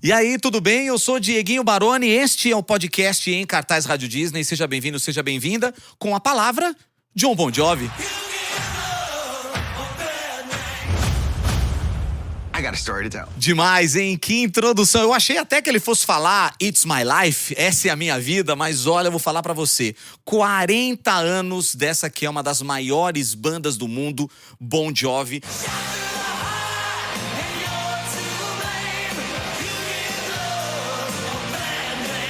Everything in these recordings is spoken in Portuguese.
E aí, tudo bem? Eu sou Dieguinho Baroni, este é o podcast Em Cartaz Rádio Disney. Seja bem-vindo, seja bem-vinda, com a palavra Jon Bon Jovi. I got a story to tell. Demais, hein? Que introdução. Eu achei até que ele fosse falar It's My Life, essa é a minha vida, mas olha, eu vou falar pra você. 40 anos dessa que é uma das maiores bandas do mundo, Bon Jovi.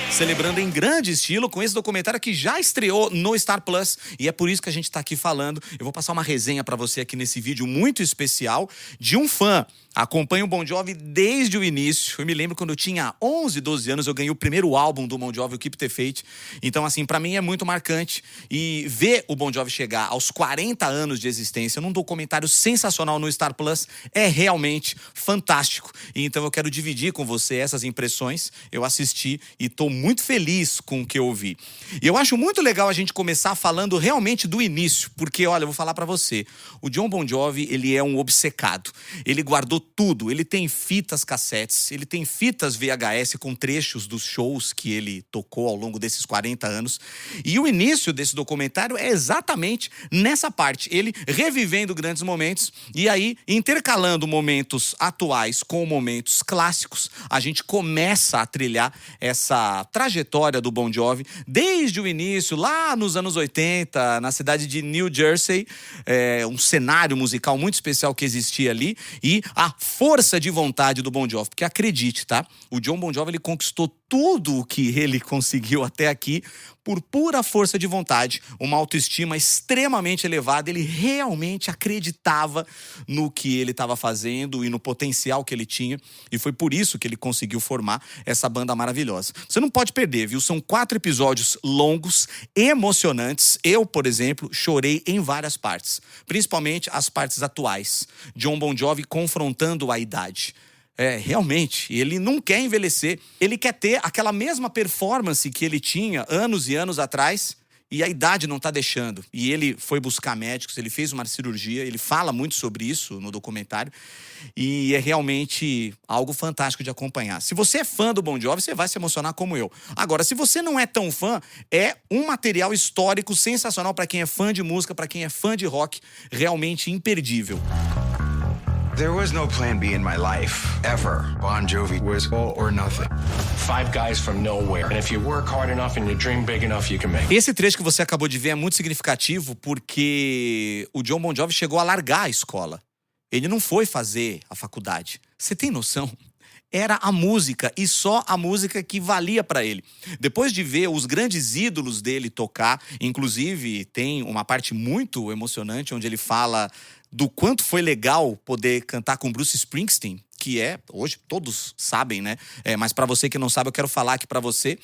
Celebrando em grande estilo com esse documentário que já estreou no Star Plus. E é por isso que a gente tá aqui falando. Eu vou passar uma resenha pra você aqui nesse vídeo muito especial de um fã. Acompanho o Bon Jovi desde o início. Eu me lembro quando eu tinha 11, 12 anos, eu ganhei o primeiro álbum do Bon Jovi, o Keep the Faith. Então, assim, pra mim é muito marcante. E ver o Bon Jovi chegar aos 40 anos de existência num documentário sensacional no Star Plus é realmente fantástico. E então eu quero dividir com você essas impressões. Eu assisti e tô muito feliz com o que eu ouvi. E eu acho muito legal a gente começar falando realmente do início. Porque, olha, eu vou falar pra você. O Jon Bon Jovi, ele é um obcecado. Ele guardou tudo. Ele tem fitas cassetes, ele tem fitas VHS com trechos dos shows que ele tocou ao longo desses 40 anos. E o início desse documentário é exatamente nessa parte. Ele revivendo grandes momentos e aí intercalando momentos atuais com momentos clássicos. A gente começa a trilhar essa trajetória do Bon Jovi desde o início, lá nos anos 80, na cidade de New Jersey. Um cenário musical muito especial que existia ali e a força de vontade do Bon Jovi, porque acredite, tá? O Jon Bon Jovi, ele conquistou tudo o que ele conseguiu até aqui por pura força de vontade, uma autoestima extremamente elevada. Ele realmente acreditava no que ele estava fazendo e no potencial que ele tinha, e foi por isso que ele conseguiu formar essa banda maravilhosa. Você não pode perder, viu? São 4 episódios longos, emocionantes. Eu, por exemplo, chorei em várias partes, principalmente as partes atuais. Jon Bon Jovi confrontando a idade. Realmente, ele não quer envelhecer. Ele quer ter aquela mesma performance que ele tinha anos e anos atrás e a idade não tá deixando. E ele foi buscar médicos, ele fez uma cirurgia, ele fala muito sobre isso no documentário e é realmente algo fantástico de acompanhar. Se você é fã do Bon Jovi, você vai se emocionar como eu. Agora, se você não é tão fã, é um material histórico sensacional para quem é fã de música, para quem é fã de rock, realmente imperdível. There was no plan B in my life, ever. Bon Jovi was all or nothing. 5 guys from nowhere. And if you work hard enough and you dream big enough, you can make it. Esse trecho que você acabou de ver é muito significativo porque o Jon Bon Jovi chegou a largar a escola. Ele não foi fazer a faculdade. Você tem noção? Era a música e só a música que valia pra ele. Depois de ver os grandes ídolos dele tocar, inclusive tem uma parte muito emocionante onde ele fala do quanto foi legal poder cantar com Bruce Springsteen, que hoje todos sabem, né? Mas pra você que não sabe, eu quero falar aqui pra você,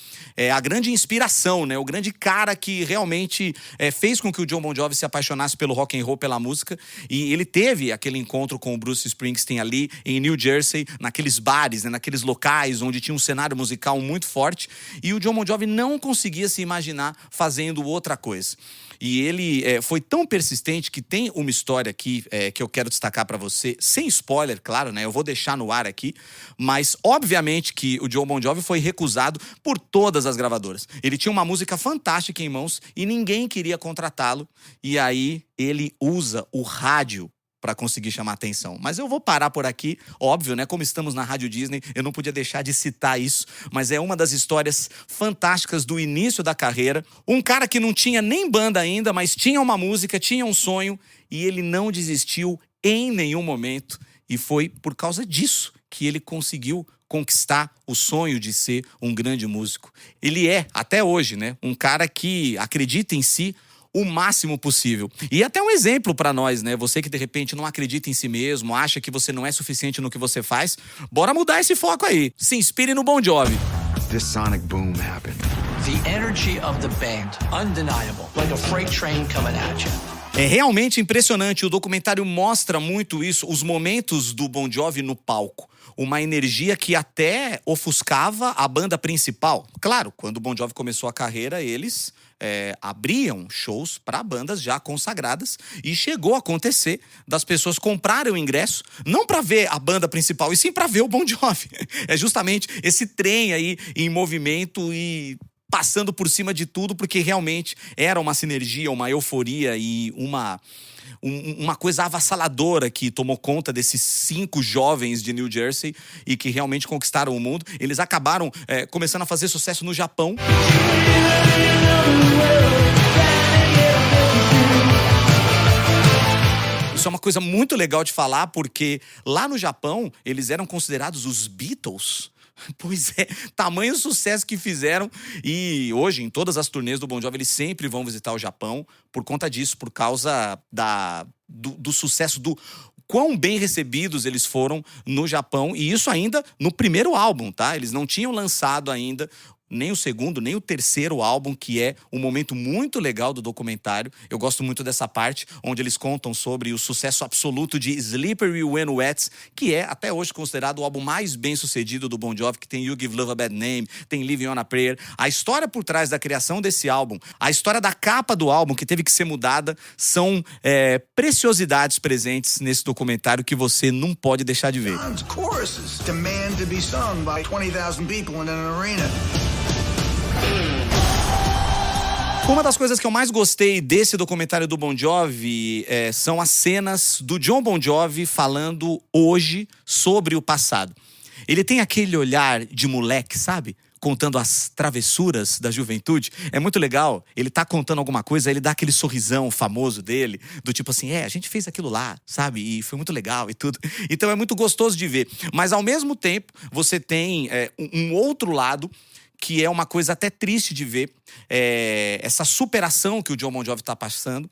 a grande inspiração, né? O grande cara que realmente fez com que o Jon Bon Jovi se apaixonasse pelo rock and roll, pela música. E ele teve aquele encontro com o Bruce Springsteen ali em New Jersey, naqueles bares, né? Naqueles locais onde tinha um cenário musical muito forte. E o Jon Bon Jovi não conseguia se imaginar fazendo outra coisa. E ele foi tão persistente que tem uma história aqui que eu quero destacar pra você, sem spoiler, claro, né? Eu vou deixar no ar aqui, mas obviamente que o Jon Bon Jovi foi recusado por todas as gravadoras. Ele tinha uma música fantástica em mãos e ninguém queria contratá-lo. E aí ele usa o rádio para conseguir chamar atenção. Mas eu vou parar por aqui, óbvio, né? Como estamos na Rádio Disney, eu não podia deixar de citar isso, mas é uma das histórias fantásticas do início da carreira. Um cara que não tinha nem banda ainda, mas tinha uma música, tinha um sonho, e ele não desistiu em nenhum momento. E foi por causa disso que ele conseguiu conquistar o sonho de ser um grande músico. Ele é, até hoje, né? Um cara que acredita em si o máximo possível. E até um exemplo pra nós, né? Você que de repente não acredita em si mesmo, acha que você não é suficiente no que você faz, bora mudar esse foco aí. Se inspire no Bon Jovi. This sonic boom happened. The energy of the band, undeniable, like a freight train coming at you. É realmente impressionante, o documentário mostra muito isso, os momentos do Bon Jovi no palco. uma energia que até ofuscava a banda principal. Claro, quando o Bon Jovi começou a carreira, eles abriam shows para bandas já consagradas e chegou a acontecer das pessoas comprarem o ingresso não para ver a banda principal, e sim para ver o Bon Jovi. É justamente esse trem aí em movimento e passando por cima de tudo, porque realmente era uma sinergia, uma euforia e uma coisa avassaladora que tomou conta desses 5 jovens de New Jersey e que realmente conquistaram o mundo. Eles acabaram começando a fazer sucesso no Japão. Isso é uma coisa muito legal de falar, porque lá no Japão eles eram considerados os Beatles. Pois é, tamanho sucesso que fizeram. E hoje, em todas as turnês do Bon Jovi, eles sempre vão visitar o Japão por conta disso, por causa do sucesso, do quão bem recebidos eles foram no Japão. E isso ainda no primeiro álbum, tá? Eles não tinham lançado ainda nem o segundo, nem o terceiro álbum, que é um momento muito legal do documentário. Eu gosto muito dessa parte, onde eles contam sobre o sucesso absoluto de Slippery When Wet, que é, até hoje, considerado o álbum mais bem-sucedido do Bon Jovi, que tem You Give Love a Bad Name, tem Living on a Prayer. A história por trás da criação desse álbum, a história da capa do álbum, que teve que ser mudada, são preciosidades presentes nesse documentário que você não pode deixar de ver. John's choruses demand to be sung by 20,000 people in an arena. Uma das coisas que eu mais gostei desse documentário do Bon Jovi são as cenas do Jon Bon Jovi falando hoje sobre o passado. Ele tem aquele olhar de moleque, sabe? Contando as travessuras da juventude. É muito legal. Ele tá contando alguma coisa, ele dá aquele sorrisão famoso dele, do tipo assim, a gente fez aquilo lá, sabe? E foi muito legal e tudo. Então é muito gostoso de ver. Mas ao mesmo tempo, você tem um outro lado, que é uma coisa até triste de ver, essa superação que o Jon Bon Jovi está passando.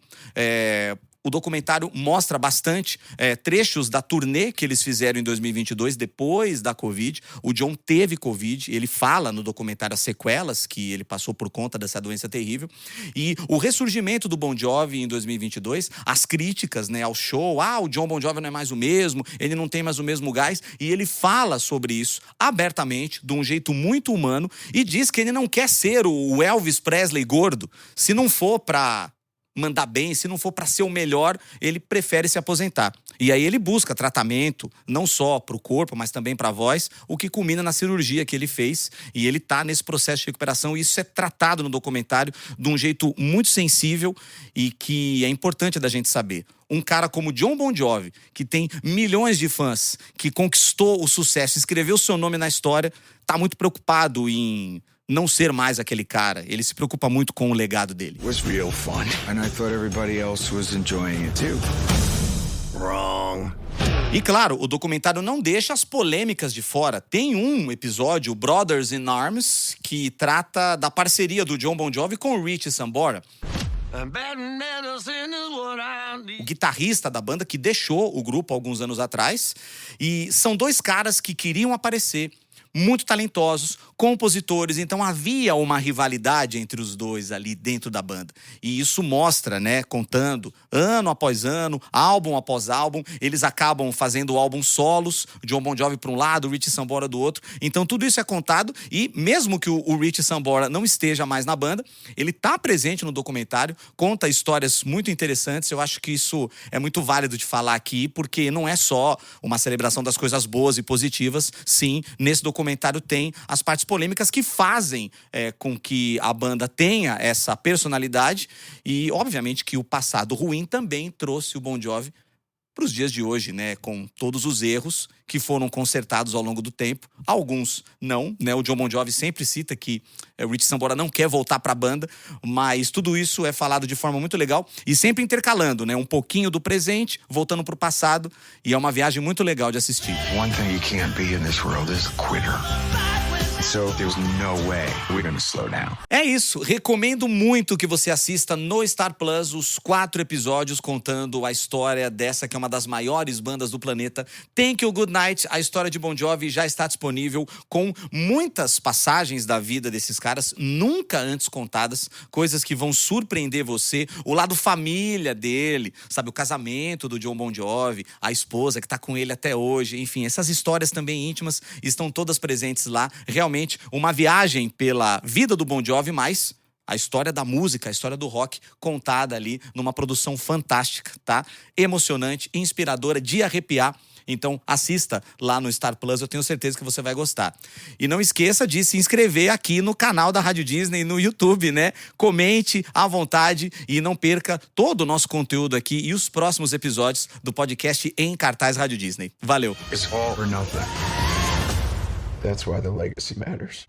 O documentário mostra bastante trechos da turnê que eles fizeram em 2022, depois da Covid. O Jon teve Covid, ele fala no documentário as sequelas que ele passou por conta dessa doença terrível. E o ressurgimento do Bon Jovi em 2022, as críticas, né, ao show, o Jon Bon Jovi não é mais o mesmo, ele não tem mais o mesmo gás. E ele fala sobre isso abertamente, de um jeito muito humano, e diz que ele não quer ser o Elvis Presley gordo, se não for pra mandar bem, se não for para ser o melhor, ele prefere se aposentar. E aí ele busca tratamento, não só para o corpo, mas também para a voz, o que culmina na cirurgia que ele fez. E ele tá nesse processo de recuperação, e isso é tratado no documentário de um jeito muito sensível e que é importante da gente saber. Um cara como Jon Bon Jovi, que tem milhões de fãs, que conquistou o sucesso, escreveu seu nome na história, tá muito preocupado em não ser mais aquele cara. Ele se preocupa muito com o legado dele. It was real fun, and I thought everybody else was enjoying it too. Wrong. E claro, o documentário não deixa as polêmicas de fora. Tem um episódio, Brothers in Arms, que trata da parceria do Jon Bon Jovi com o Richie Sambora, o guitarrista da banda que deixou o grupo alguns anos atrás. E são 2 caras que queriam aparecer, muito talentosos, compositores, então havia uma rivalidade entre os dois ali dentro da banda. E isso mostra, né, contando ano após ano, álbum após álbum, eles acabam fazendo álbum solos, Jon Bon Jovi para um lado, o Richie Sambora do outro. Então tudo isso é contado, e mesmo que o Richie Sambora não esteja mais na banda, ele tá presente no documentário, conta histórias muito interessantes. Eu acho que isso é muito válido de falar aqui, porque não é só uma celebração das coisas boas e positivas. Sim, nesse documentário tem as partes polêmicas que fazem com que a banda tenha essa personalidade, e obviamente que o passado ruim também trouxe o Bon Jovi para os dias de hoje, né, com todos os erros que foram consertados ao longo do tempo. Alguns não, né? O Jon Bon Jovi sempre cita que o Richie Sambora não quer voltar para a banda, mas tudo isso é falado de forma muito legal e sempre intercalando, né, um pouquinho do presente, voltando para o passado, e é uma viagem muito legal de assistir. One thing you can't be in this world is a quitter. So there's no way we're gonna slow down. É isso, recomendo muito que você assista no Star Plus os 4 episódios contando a história dessa que é uma das maiores bandas do planeta. Thank You Good Night, a história de Bon Jovi já está disponível com muitas passagens da vida desses caras nunca antes contadas, coisas que vão surpreender você, o lado família dele, sabe, o casamento do John Bon Jovi, a esposa que tá com ele até hoje, enfim, essas histórias também íntimas estão todas presentes lá. Realmente uma viagem pela vida do Bon Jovi, mas a história da música, a história do rock contada ali numa produção fantástica, tá? Emocionante, inspiradora, de arrepiar. Então assista lá no Star Plus, eu tenho certeza que você vai gostar. E não esqueça de se inscrever aqui no canal da Rádio Disney no YouTube, né? Comente à vontade e não perca todo o nosso conteúdo aqui e os próximos episódios do podcast Em Cartaz Rádio Disney. Valeu! It's all or nothing. That's why the legacy matters.